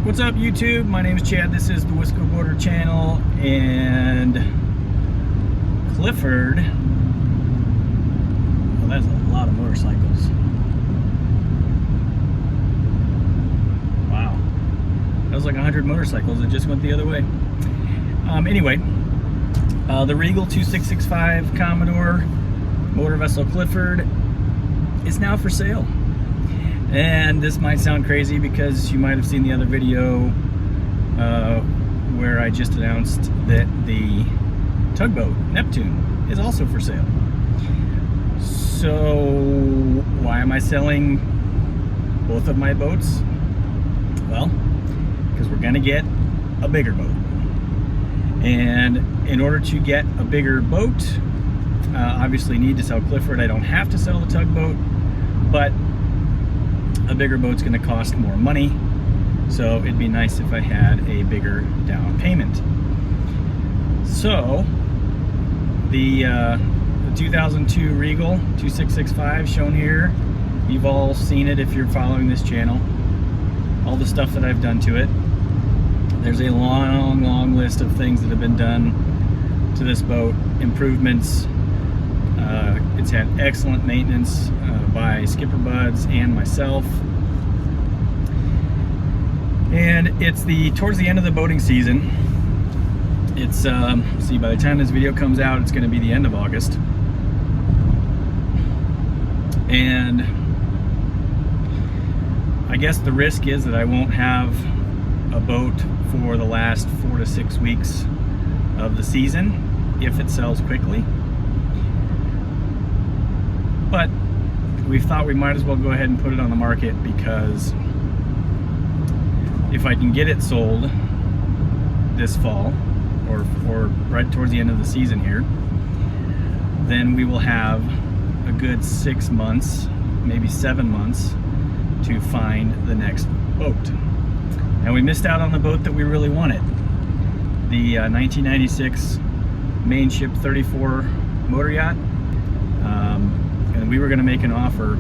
What's up, YouTube? My name is Chad. This is the Skipperbuds channel, and Clifford. Well, that's a lot of motorcycles. Wow, that was like 100 motorcycles that just went the other way. Anyway, the Regal 2665 Commodore motor vessel Clifford is now for sale. And this might sound crazy because you might have seen the other video where I just announced that the Tugboat Nep'Toon is also for sale. So why am I selling both of my boats? Well, because we're gonna get a bigger boat. And in order to get a bigger boat, obviously need to sell Clifford. I don't have to sell the Tugboat, but a bigger boat's going to cost more money, so it'd be nice if I had a bigger down payment. So the 2002 Regal 2665 shown here, you've all seen it if you're following this channel, all the stuff that I've done to it. There's a long list of things that have been done to this boat, improvements. It's had excellent maintenance by Skipperbuds and myself. And it's towards the end of the boating season. It's, see, by the time this video comes out, it's going to be the end of August. And I guess the risk is that I won't have a boat for the last 4 to 6 weeks of the season if it sells quickly. But we thought we might as well go ahead and put it on the market, because if I can get it sold this fall or right towards the end of the season here, then we will have a good 6 months, maybe 7 months to find the next boat. Now, we missed out on the boat that we really wanted, the 1996 main ship 34 motor yacht. And we were going to make an offer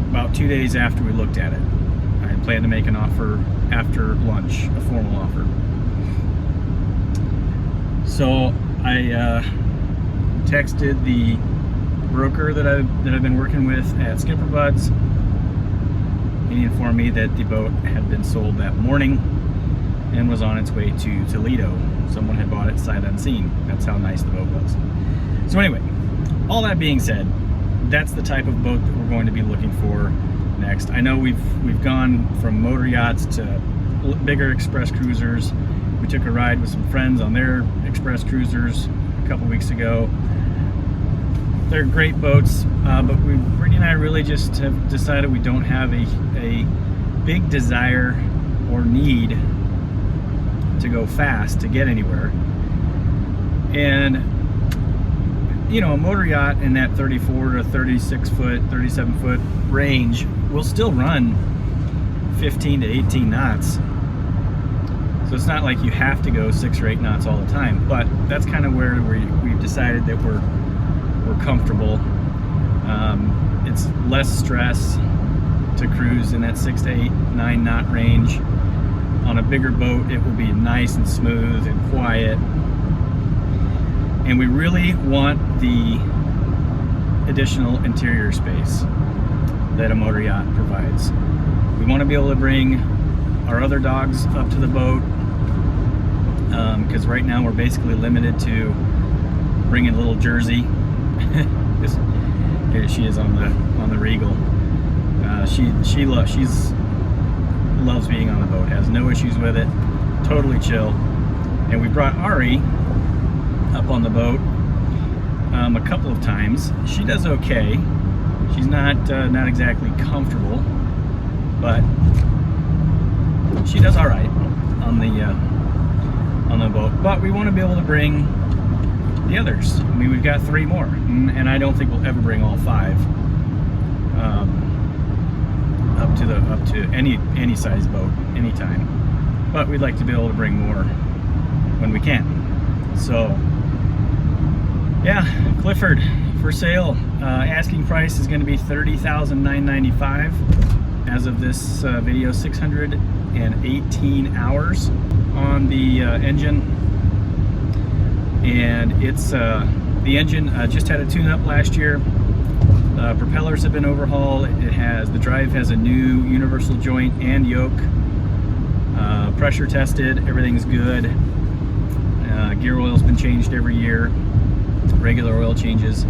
about 2 days after we looked at it. I had planned to make an offer after lunch, a formal offer. So I texted the broker that I've been working with at Skipperbuds. He informed me that the boat had been sold that morning and was on its way to Toledo. Someone had bought it sight unseen. That's how nice the boat was. So anyway, all that being said, that's the type of boat that we're going to be looking for next. I know we've gone from motor yachts to bigger express cruisers. We took a ride with some friends on their express cruisers a couple weeks ago. They're great boats, but Brittany and I really just have decided we don't have a big desire or need to go fast to get anywhere. And you know, a motor yacht in that 34 to 36 foot, 37 foot range will still run 15 to 18 knots. So it's not like you have to go 6 or 8 knots all the time, but that's kind of where we've decided that we're comfortable. It's less stress to cruise in that 6 to 8, 9 knot range. On a bigger boat, it will be nice and smooth and quiet. And we really want the additional interior space that a motor yacht provides. We want to be able to bring our other dogs up to the boat, because right now we're basically limited to bringing little Jersey. Here she is on the Regal. She loves being on the boat, has no issues with it, totally chill. And we brought Ari up on the boat a couple of times. She does okay. She's not exactly comfortable, but she does all right on the boat. But we want to be able to bring the others. I mean, we've got 3 more, and I don't think we'll ever bring all 5 up to any size boat anytime. But we'd like to be able to bring more when we can. So yeah, Clifford for sale. Asking price is going to be $30,995. as of this video, 618 hours on the engine, and it's the engine just had a tune-up last year. Propellers have been overhauled. The drive has a new universal joint and yoke. Pressure tested, everything's good. Gear oil's been changed every year. Regular oil changes.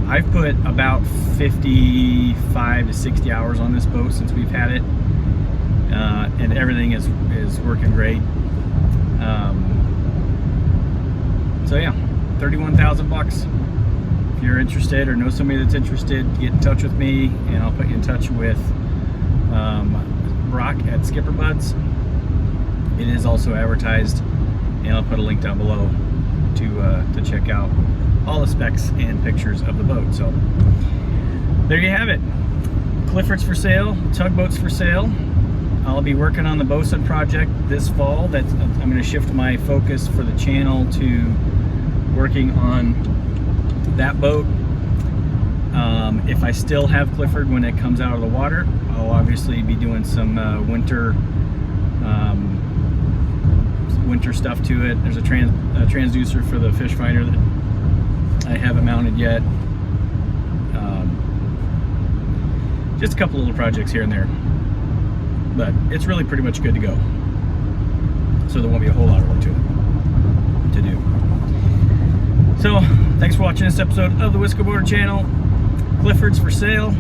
I've put about 55 to 60 hours on this boat since we've had it, and everything is working great. So yeah, 31,000 bucks. If you're interested or know somebody that's interested, get in touch with me, and I'll put you in touch with Brock at Skipperbuds. It is also advertised, and I'll put a link down below to check out all the specs and pictures of the boat. So there you have it. Clifford's for sale, Tugboat's for sale. I'll be working on the Bosun project this fall. I'm going to shift my focus for the channel to working on that boat. If I still have Clifford when it comes out of the water, I'll obviously be doing some winter stuff to it. There's a transducer for the fish finder that I haven't mounted yet. Just a couple little projects here and there, but it's really pretty much good to go. So there won't be a whole lot of work to do. So thanks for watching this episode of the Skipperbuds channel. Clifford's for sale,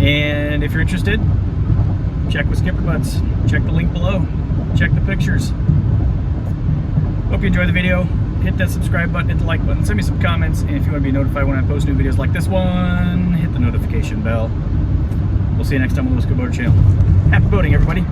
and if you're interested, check with Skipperbuds. Check the link below. Check the pictures. Hope you enjoyed the video. Hit that subscribe button, hit the like button, send me some comments, and if you want to be notified when I post new videos like this one, hit the notification bell. We'll see you next time on the Skipperbuds channel. Happy boating, everybody.